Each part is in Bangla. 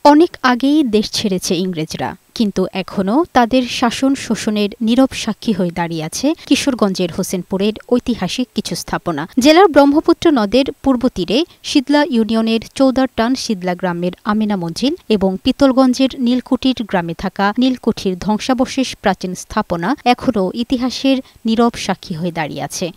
অনেক আগেই দেশ ছেড়েছে ইংরেজরা, কিন্তু এখনও তাদের শাসন শোষণের নীরব সাক্ষী হয়ে দাঁড়িয়ে আছে কিশোরগঞ্জের হোসেনপুরের ঐতিহাসিক কিছু স্থাপনা। জেলার ব্রহ্মপুত্র নদের পূর্ব তীরে শিদলা ইউনিয়নের চৌদারটান শিদলা গ্রামের আমেনা মঞ্জিল এবং পিতলগঞ্জের নীলকুঠির গ্রামে থাকা নীলকুঠির ধ্বংসাবশেষ প্রাচীন স্থাপনা এখনও ইতিহাসের নীরব সাক্ষী হয়ে দাঁড়িয়ে আছে।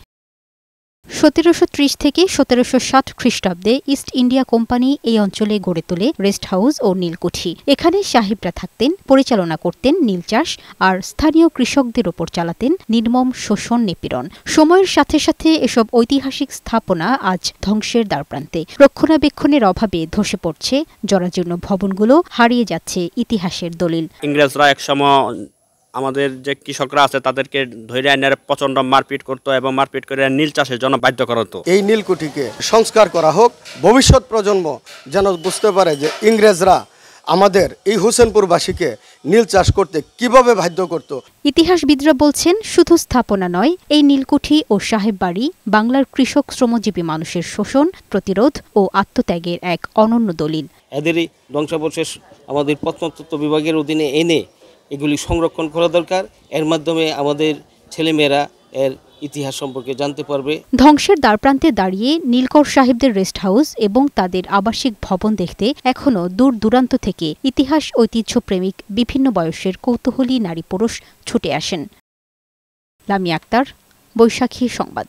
১৭৩০ থেকে ১৭৬০ খ্রিস্টাব্দে ইস্ট ইন্ডিয়া কোম্পানি এই অঞ্চলে গড়ে তোলে রেস্ট হাউস ও নীলকুঠি। এখানে সাহেবরা থাকতেন, পরিচালনা করতেন নীল চাষ আর স্থানীয় কৃষকদের ওপর চালাতেন নির্মম শোষণ নিপীড়ন। সময়ের সাথে সাথে এসব ঐতিহাসিক স্থাপনা আজ ধ্বংসের দ্বারপ্রান্তে। রক্ষণাবেক্ষণের অভাবে ধসে পড়ছে জরাজীর্ণ ভবনগুলো, হারিয়ে যাচ্ছে ইতিহাসের দলিল। ইংরেজরা একসময় আমাদের যে কৃষকরা আছে তাদেরকে ধরে এনে প্রচন্ড মারপিট করতো এবং মারপিট করে নীল চাষের জন্য বাধ্য করাতো। এই নীলকুঠিকে সংস্কার করা হোক, ভবিষ্যৎ প্রজন্ম যেন বুঝতে পারে যে ইংরেজরা আমাদের এই হোসেনপুরবাসীকে নীল চাষ করতে কিভাবে বাধ্য করত। ইতিহাসবিদরা বলছেন, শুধু স্থাপনা নয়, এই নীলকুঠি ও সাহেব বাড়ি বাংলার কৃষক শ্রমজীবী মানুষের শোষণ, প্রতিরোধ ও আত্মত্যাগের এক অনন্য দলিল। এদেরই ধ্বংসাবশেষ আমাদের প্রত্নতত্ত্ব বিভাগের অধীনে এনে এগুলি সংরক্ষণ করা দরকার। এর মাধ্যমে আমাদের ছেলেমেয়েরা এর ইতিহাস সম্পর্কে জানতে পারবে। ধ্বংসের দ্বারপ্রান্তে দাঁড়িয়ে নীলকর সাহেবদের রেস্ট হাউস এবং তাদের আবাসিক ভবন দেখতে এখনও দূর দূরান্ত থেকে ইতিহাস ঐতিহ্য প্রেমিক বিভিন্ন বয়সের কৌতূহলী নারী পুরুষ ছুটে আসেন। লামিয়া আক্তার, বৈশাখী সংবাদ।